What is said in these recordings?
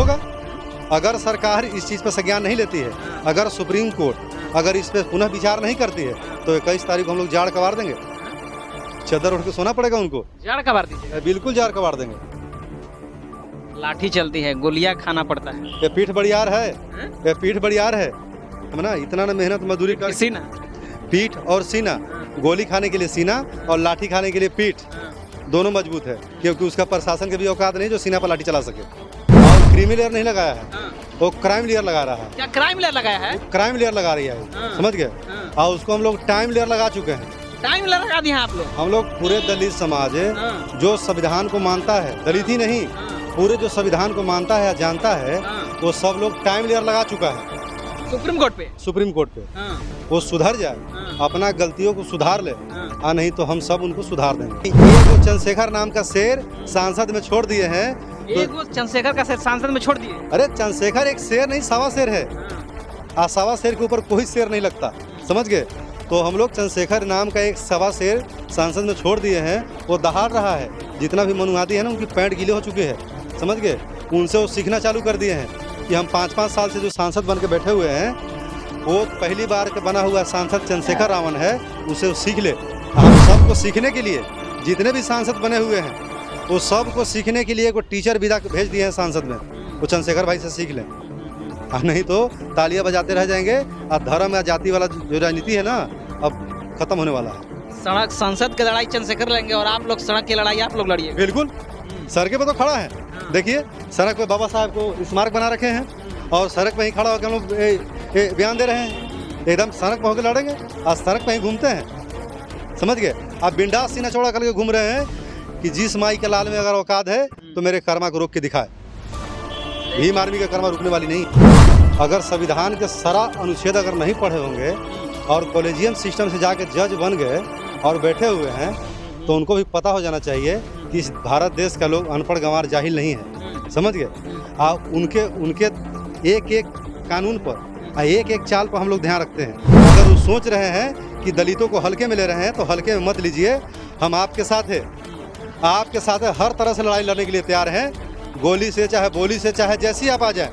होगा। अगर सरकार इस चीज़ पर संज्ञान नहीं लेती है, अगर सुप्रीम कोर्ट अगर इस पर पुनः विचार नहीं करती है, तो 21 तारीख को हम लोग जाड़ कबार देंगे। चादर उठ के सोना पड़ेगा उनको। जाड़ कबार दीजिए। बिल्कुल जाड़ कबार देंगे। लाठी चलती है, गोलियां खाना पड़ता है। ये पीठ बड़ियार है, ये पीठ बड़ियार है। हम ना इतना ना मेहनत मजदूरी कर, सीना, पीठ और सीना, गोली खाने के लिए सीना और लाठी खाने के लिए पीठ, दोनों मजबूत है, क्योंकि उसका प्रशासन के भी औकात नहीं जो सीना पर लाठी चला सके। और क्रीमी लेयर नहीं लगाया है, वो क्राइम लेयर लगा रहा है। क्या क्राइम लेयर लगाया है? क्राइम लेयर लगा रही है, समझ गए। और उसको हम लोग टाइम लेयर लगा चुके हैं। टाइम लेयर लगा दिया आप लोग? हम लोग पूरे दलित समाज जो संविधान को मानता है, दलित ही नहीं, पूरे जो संविधान को मानता है, जानता है, वो सब लोग टाइम लेयर लगा चुका है सुप्रीम कोर्ट पे। सुप्रीम कोर्ट पे वो सुधर जाए, अपना गलतियों को सुधार ले, और नहीं तो हम सब उनको सुधार देंगे। ये चंद्रशेखर नाम का शेर सांसद में छोड़ दिए हैं। तो चंद्रशेखर का शेर सांसद में छोड़ दिए? अरे चंद्रशेखर एक शेर नहीं, सवा शेर है। सवा शेर के ऊपर कोई शेर नहीं लगता, समझ गए। तो हम लोग चंद्रशेखर नाम का एक सवा शेर सांसद में छोड़ दिए हैं। वो दहाड़ रहा है, जितना भी मनुवादी है ना, उनकी पैंट गीले हो चुके हैं, समझ गए। उनसे वो सीखना चालू कर दिए हैं कि हम 5-5 साल से जो सांसद बन के बैठे हुए हैं, वो पहली बार के बना हुआ सांसद चंद्रशेखर रावण है, उसे वो सीख ले। हम सबको सीखने के लिए, जितने भी सांसद बने हुए हैं, वो सबको सीखने के लिए कोई टीचर विदा भेज दिए हैं सांसद में, वो चंद्रशेखर भाई से सीख लें। नहीं तो तालियां बजाते रह जाएंगे, और धर्म या जाति वाला जो राजनीति है ना, अब खत्म होने वाला है। सड़क संसद की लड़ाई चंद्रशेखर लड़ेंगे और आप लोग सड़क की लड़ाई आप लोग लड़िए। बिल्कुल, सड़क पे तो खड़ा है, देखिए सड़क पे बाबा साहब को स्मारक बना रखे हैं, और सड़क पे ही खड़ा होकर हम लोग बयान दे रहे हैं। एकदम सड़क पे होकर लड़ेंगे, आज सड़क पे ही घूमते हैं, समझ गए। आप बिंदास सीना चौड़ा करके घूम रहे हैं कि जिस माई के लाल में अगर औकात है तो मेरे कर्मा को रोक के दिखाए। भीम आर्मी का कर्मा रुकने वाली नहीं। अगर संविधान के सारा अनुच्छेद अगर नहीं पढ़े होंगे और कॉलेजियम सिस्टम से जाके जज बन गए और बैठे हुए हैं, तो उनको भी पता हो जाना चाहिए कि इस भारत देश का लोग अनपढ़ गंवार जाहिल नहीं है, समझ गए। उनके एक एक कानून पर, एक एक चाल पर हम लोग ध्यान रखते हैं। अगर वो सोच रहे हैं कि दलितों को हल्के में ले रहे हैं, तो हल्के में मत लीजिए। हम आपके साथ हैं, आपके साथ है, हर तरह से लड़ाई लड़ने के लिए तैयार हैं। गोली से चाहे बोली से, चाहे जैसी आप आ जाए,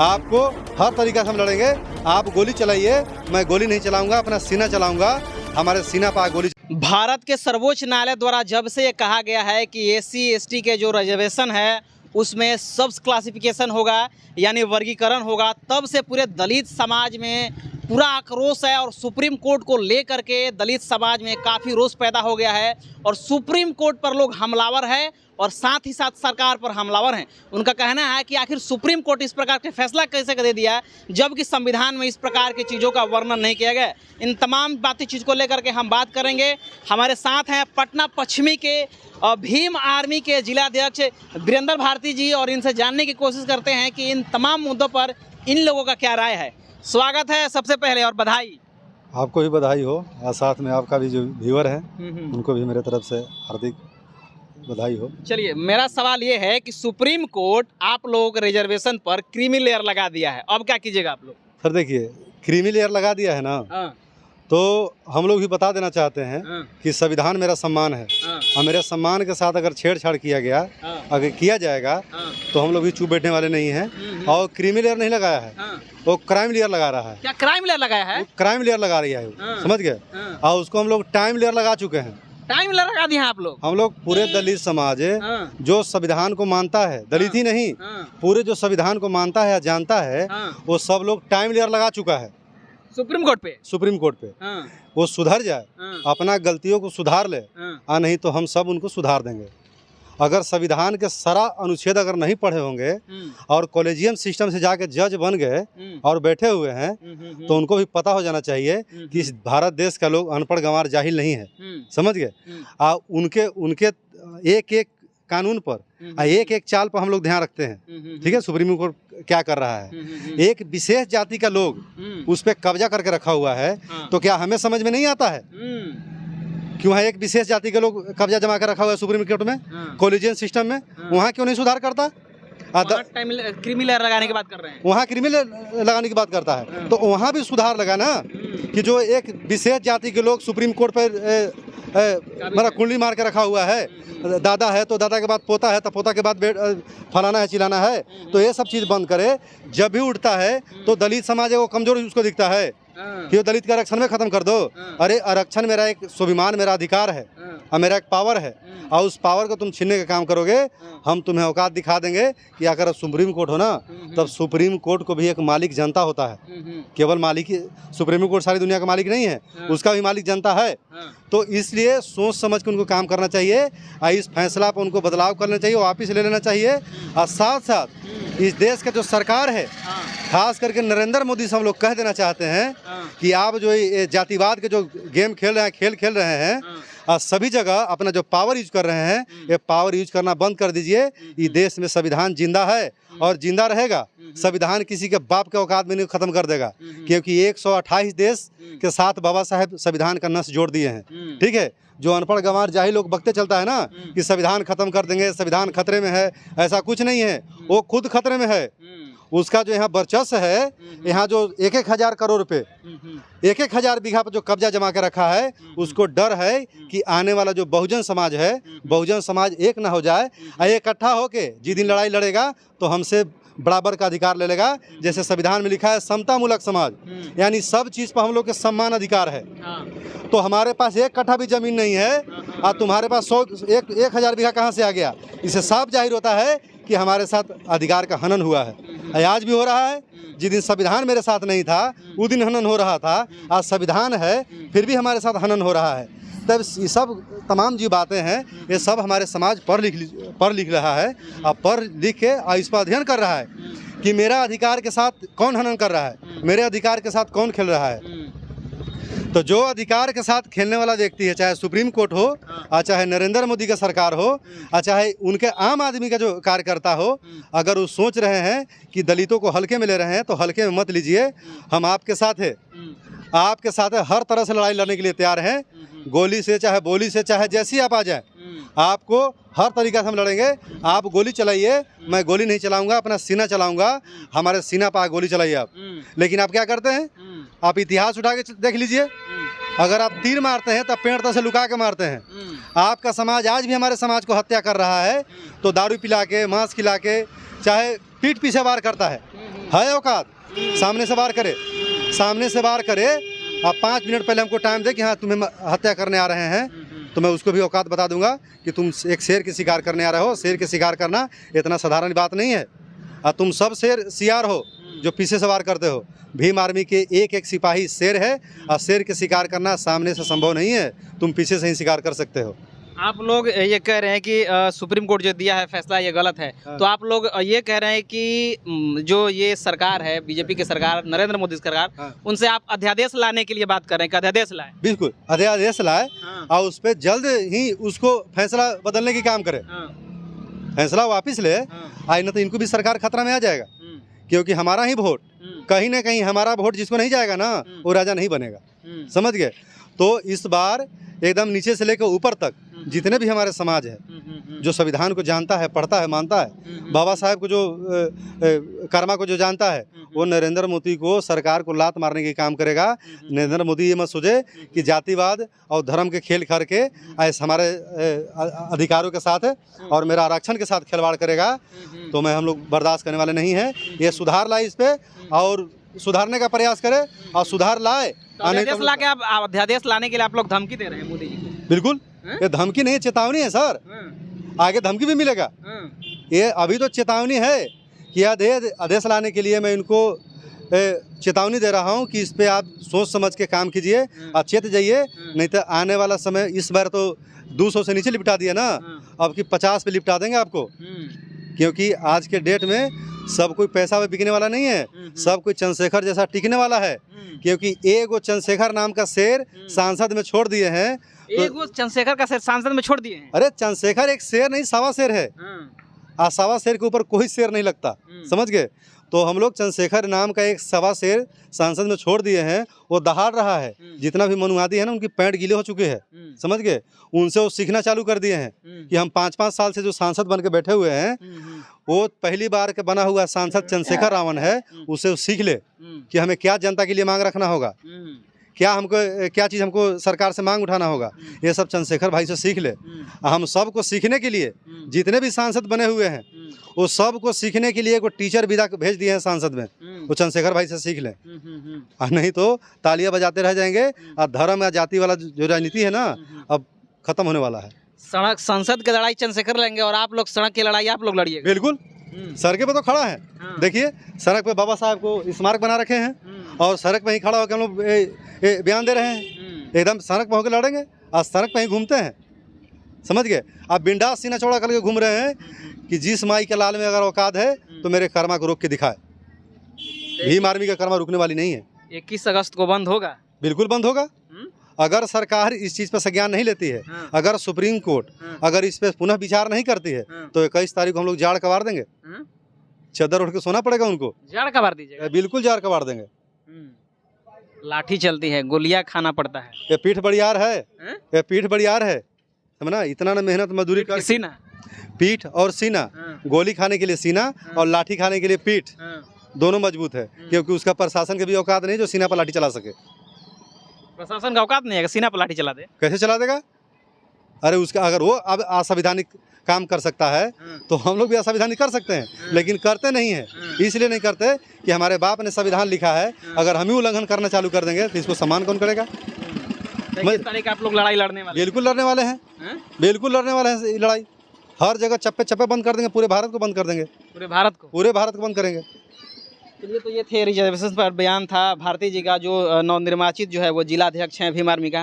आपको हर तरीका से हम लड़ेंगे। आप गोली चलाइए, मैं गोली नहीं चलाऊंगा, अपना सीना चलाऊंगा। हमारे सीना पर गोली। भारत के सर्वोच्च न्यायालय द्वारा जब से ये कहा गया है कि SC ST के जो रिजर्वेशन है उसमें सब क्लासिफिकेशन होगा, यानी वर्गीकरण होगा, तब से पूरे दलित समाज में पूरा आक्रोश है। और सुप्रीम कोर्ट को लेकर के दलित समाज में काफ़ी रोष पैदा हो गया है, और सुप्रीम कोर्ट पर लोग हमलावर हैं और साथ ही साथ सरकार पर हमलावर हैं। उनका कहना है कि आखिर सुप्रीम कोर्ट इस प्रकार के फैसला कैसे दे दिया, जबकि संविधान में इस प्रकार की चीज़ों का वर्णन नहीं किया गया। इन तमाम बातें चीज़ को लेकर के हम बात करेंगे। हमारे साथ हैं पटना पश्चिमी के भीम आर्मी के जिलाध्यक्ष वीरेंद्र भारती जी, और इनसे जानने की कोशिश करते हैं कि इन तमाम मुद्दों पर इन लोगों का क्या राय है। स्वागत है सबसे पहले, और बधाई। आपको भी बधाई हो, और साथ में आपका भी जो व्यूअर है उनको भी मेरे तरफ से हार्दिक बधाई हो। चलिए, मेरा सवाल ये है कि सुप्रीम कोर्ट आप लोगों के रिजर्वेशन पर क्रीमी लेयर लगा दिया है, अब क्या कीजिएगा आप लोग? सर देखिए, क्रीमी लेयर लगा दिया है ना, तो हम लोग भी बता देना चाहते हैं कि संविधान मेरा सम्मान है, और मेरे सम्मान के साथ अगर छेड़छाड़ किया गया, अगर किया जाएगा, तो हम लोग भी चुप बैठने वाले नहीं हैं। और क्रीमी लेयर नहीं लगाया है, वो क्राइम लेयर लगा रहा है। क्या क्राइम लेयर लगाया है? क्राइम लेयर लगा रही है, समझ गए। और उसको हम लोग टाइम लेयर लगा चुके हैं। टाइम लेयर लगा दिया आप लोग? हम लोग पूरे दलित समाज जो संविधान को मानता है, दलित ही नहीं, पूरे जो संविधान को मानता है, जानता है, वो सब लोग टाइम लेयर लगा चुका है सुप्रीम कोर्ट पे। सुप्रीम कोर्ट पे वो सुधर जाए, अपना गलतियों को सुधार ले, और नहीं तो हम सब उनको सुधार देंगे। अगर संविधान के सारा अनुच्छेद अगर नहीं पढ़े होंगे और कॉलेजियम सिस्टम से जाके जज बन गए और बैठे हुए हैं, तो उनको भी पता हो जाना चाहिए कि इस भारत देश का लोग अनपढ़ गंवार जाहिल नहीं है, समझ गए। उनके एक एक कानून पर, एक एक चाल पर हम लोग ध्यान रखते हैं, ठीक है। सुप्रीम कोर्ट क्या कर रहा है, एक विशेष जाति का लोग उस पर कब्जा करके रखा हुआ है, तो क्या हमें समझ में नहीं आता है क्यों है एक विशेष जाति के लोग कब्जा जमा कर रखा हुआ है सुप्रीम कोर्ट में, कॉलेजियन सिस्टम में? वहाँ क्यों नहीं सुधार करता? क्रीमी लेयर लगाने की बात कर रहे हैं, वहाँ क्रीमी लेयर लगाने की बात करता है, तो वहाँ भी सुधार लगा ना, कि जो एक विशेष जाति के लोग सुप्रीम कोर्ट पर मेरा कुंडली मार के रखा हुआ है, दादा है तो दादा के बाद पोता है तो पोता के बाद फलाना है चिलाना है, तो ये सब चीज़ बंद करे। जब भी उठता है तो दलित समाज है वो कमजोर उसको दिखता है कि वो दलित का आरक्षण में ख़त्म कर दो। अरे आरक्षण मेरा एक स्वाभिमान, मेरा अधिकार है और मेरा एक पावर है, और उस पावर को तुम छीनने का काम करोगे, हम तुम्हें औकात दिखा देंगे कि अगर सुप्रीम कोर्ट हो ना, तब सुप्रीम कोर्ट को भी एक मालिक जनता होता है। केवल मालिक ही, सुप्रीम कोर्ट सारी दुनिया का मालिक नहीं है, उसका भी मालिक जनता है। तो इसलिए सोच समझ के उनको काम करना चाहिए और इस फैसला पर उनको बदलाव करना चाहिए, वापस ले लेना चाहिए। और साथ साथ इस देश का जो सरकार है, खास करके नरेंद्र मोदी से हम लोग कह देना चाहते हैं कि आप जो ये जातिवाद के जो गेम खेल रहे हैं, खेल खेल रहे हैं, सभी जगह अपना जो पावर यूज कर रहे हैं, ये पावर यूज करना बंद कर दीजिए। ये देश में संविधान जिंदा है और जिंदा रहेगा। संविधान किसी के बाप के औकात में नहीं खत्म कर देगा, क्योंकि 128 देश के साथ बाबा साहेब संविधान का नस जोड़ दिए हैं। ठीक है, जो अनपढ़ गंवार जाहिल लोग बकते चलता है ना कि संविधान खत्म कर देंगे, संविधान खतरे में है, ऐसा कुछ नहीं है। वो खुद खतरे में है। उसका जो यहाँ वर्चस्व है, यहाँ जो 1-1 करोड़ रुपए, 1-1 बीघा पर जो कब्जा जमा के रखा है, उसको डर है कि आने वाला जो बहुजन समाज है, बहुजन समाज एक ना हो जाए और इकट्ठा होके जिस दिन लड़ाई लड़ेगा तो हमसे बराबर का अधिकार ले लेगा। जैसे संविधान में लिखा है समतामूलक समाज, यानी सब चीज़ पर हम लोग के सम्मान अधिकार है। तो हमारे पास 1 कट्ठा भी जमीन नहीं है और तुम्हारे पास 1,000 बीघा कहाँ से आ गया? इससे साफ जाहिर होता है कि हमारे साथ अधिकार का हनन हुआ है। आज भी हो रहा है। जिस दिन संविधान मेरे साथ नहीं था उस दिन हनन हो रहा था। आज संविधान है फिर भी हमारे साथ हनन हो रहा है। तब ये सब तमाम जो बातें हैं, ये सब हमारे समाज पढ़ लिख रहा है और पढ़ लिख के इस पर अध्ययन कर रहा है कि मेरा अधिकार के साथ कौन हनन कर रहा है, मेरे अधिकार के साथ कौन खेल रहा है। तो जो अधिकार के साथ खेलने वाला व्यक्ति है, चाहे सुप्रीम कोर्ट हो और चाहे नरेंद्र मोदी का सरकार हो और चाहे उनके आम आदमी का जो कार्यकर्ता हो, अगर वो सोच रहे हैं कि दलितों को हल्के में ले रहे हैं तो हल्के में मत लीजिए। हम आपके साथ है, आपके साथ है, हर तरह से लड़ाई लड़ने के लिए तैयार हैं। गोली से चाहे बोली से, चाहे जैसी आप आ जाए, आपको हर तरीक़ा से हम लड़ेंगे। आप गोली चलाइए, मैं गोली नहीं चलाऊंगा, अपना सीना चलाऊंगा। हमारे सीना पर गोली चलाइए आप। लेकिन आप क्या करते हैं? आप इतिहास उठा के देख लीजिए। अगर आप तीर मारते हैं तो पेड़ से लुका के मारते हैं। आपका समाज आज भी हमारे समाज को हत्या कर रहा है, तो दारू पिला के, मांस खिला के, चाहे पीठ पीछे वार करता है औकात? सामने से वार करे, सामने से वार करे। आप 5 मिनट पहले हमको टाइम दे कि हाँ तुम्हें हत्या करने आ रहे हैं, तो मैं उसको भी औकात बता दूंगा कि तुम एक शेर की शिकार करने आ रहे हो। शेर की शिकार करना इतना साधारण बात नहीं है। और तुम सब शेर सियार हो जो पीछे से वार करते हो। भीम आर्मी के एक सिपाही शेर है और शेर की शिकार करना सामने से संभव नहीं है, तुम पीछे से ही शिकार कर सकते हो। आप लोग ये कह रहे हैं कि सुप्रीम कोर्ट जो दिया है फैसला ये गलत है, तो आप लोग ये कह रहे हैं कि जो ये सरकार है, बीजेपी की सरकार, नरेंद्र मोदी की सरकार, उनसे आप अध्यादेश लाने के लिए बात कर रहे हैं कि अध्यादेश लाए? बिल्कुल, अध्यादेश लाए और उस पर जल्द ही उसको फैसला बदलने की काम करे। फैसला वापिस ले आए, न तो इनको भी सरकार खतरा में आ जाएगा। क्योंकि हमारा ही वोट, कहीं ना कहीं हमारा वोट जिसको नहीं जाएगा ना, वो राजा नहीं बनेगा। समझ गए? तो इस बार एकदम नीचे से लेकर ऊपर तक जितने भी हमारे समाज है, जो संविधान को जानता है, पढ़ता है, मानता है, बाबा साहेब को जो कर्मा को जो जानता है, वो नरेंद्र मोदी को, सरकार को लात मारने के काम करेगा। नरेंद्र मोदी ये मत सोचे कि जातिवाद और धर्म के खेल करके ऐसे हमारे अधिकारों के साथ और मेरा आरक्षण के साथ खिलवाड़ करेगा, तो हम लोग बर्दाश्त करने वाले नहीं हैं। ये सुधार लाए इस पर और सुधारने का प्रयास करे और सुधार लाए। अध्यादेश ला के आप अध्यादेश लाने के लिए आप लोग धमकी दे रहे हैं मोदी जी को? बिल्कुल, ये धमकी नहीं, चेतावनी है सर। आगे धमकी भी मिलेगा। ये अभी तो चेतावनी है कि आदेश लाने के लिए मैं इनको चेतावनी दे रहा हूँ कि इस पे आप सोच समझ के काम कीजिए और चेत जाइए। नहीं तो आने वाला समय, इस बार तो 200 से नीचे लिपटा दिया ना, अब की 50 पे लिपटा देंगे आपको। क्योंकि आज के डेट में सब कोई पैसा में बिकने वाला नहीं है, सब कोई चंद्रशेखर जैसा टिकने वाला है। क्योंकि एगो चंद्रशेखर नाम का शेर सांसद में छोड़ दिए हैं। एगो चंद्रशेखर का शेर सांसद में छोड़ दिए हैं? अरे चंद्रशेखर एक शेर नहीं, सवा शेर है। सवा शेर के ऊपर कोई शेर नहीं लगता। समझ गए? तो हम लोग चंद्रशेखर नाम का एक सवा शेर सांसद में छोड़ दिए हैं। वो दहाड़ रहा है। जितना भी मनुवादी है ना, उनकी पैंट गीले हो चुके हैं। समझ गए? उनसे वो सीखना चालू कर दिए हैं कि हम 5-5 साल से जो सांसद बन के बैठे हुए हैं, वो पहली बार के बना हुआ सांसद चंद्रशेखर रावण है। उसे सीख ले कि हमें क्या जनता के लिए मांग रखना होगा, क्या चीज़ हमको सरकार से मांग उठाना होगा, ये सब चंद्रशेखर भाई से सीख ले। हम सबको सीखने के लिए, जितने भी सांसद बने हुए हैं वो सबको सीखने के लिए कोई टीचर विदा भेज दिए हैं सांसद में, वो चंद्रशेखर भाई से सीख लें। और नहीं तो तालियां बजाते रह जाएंगे और धर्म या जाति वाला जो राजनीति है ना अब खत्म होने वाला है। सड़क संसद की लड़ाई चंद्रशेखर लेंगे और आप लोग सड़क की लड़ाई आप लोग लड़िएगा। बिल्कुल, सड़क पे तो खड़ा है, देखिए सड़क पे बाबा साहब को स्मारक बना रखे हैं और सड़क पे ही खड़ा होकर हम लोग बयान दे रहे हैं। एकदम सड़क पे होकर लड़ेंगे और सड़क पे ही घूमते हैं, समझ गए। आप बिंदास सीना चौड़ा करके घूम रहे हैं कि जिस माई के लाल में अगर औकात है तो मेरे कर्मा को रोक के दिखाए। भीम आर्मी का कर्मा रुकने वाली नहीं है। 21 अगस्त को बंद होगा? बिल्कुल बंद होगा। अगर सरकार इस चीज़ पर संज्ञान नहीं लेती है, अगर सुप्रीम कोर्ट अगर इस पर पुनः विचार नहीं करती है तो 21 तारीख को हम लोग जाड़ कबाड़ देंगे। चादर उठ के सोना पड़ेगा उनको। जाड़ कबाड़ दीजिएगा? बिल्कुल जाड़ कबाड़ देंगे। लाठी चलती है, गोलियां खाना पड़ता है। ये पीठ बड़ियार है, ये पीठ बड़ियार है, समझना। इतना ना मेहनत मजदूरी कर, सीना, पीठ और सीना, गोली खाने के लिए सीना और लाठी खाने के लिए पीठ, दोनों मजबूत है। क्योंकि उसका प्रशासन के भी औकात नहीं जो सीना पर लाठी चला सके। प्रशासन का औकात नहीं है, सीना पर लाठी चला दे। कैसे चला देगा? अरे उसका अगर वो अब असंवैधानिक काम कर सकता है तो हम लोग भी असंवैधानिक कर सकते हैं, लेकिन करते नहीं है। इसलिए नहीं करते कि हमारे बाप ने संविधान लिखा है, अगर हम ही उल्लंघन करना चालू कर देंगे तो इसको सम्मान कौन करेगा? 21 तारीख आप लोग लड़ाई लड़ने वाले? बिल्कुल लड़ने वाले हैं, बिल्कुल लड़ने वाले हैं। लड़ाई हर जगह चप्पे चप्पे बंद कर देंगे, पूरे भारत को बंद कर देंगे। पूरे भारत को? पूरे भारत को बंद करेंगे। चलिए, तो ये थे रिजर्वेशन पर बयान था भारती जी का, जो नवनिर्वाचित जो है वो जिला अध्यक्ष हैं भीम आर्मी का।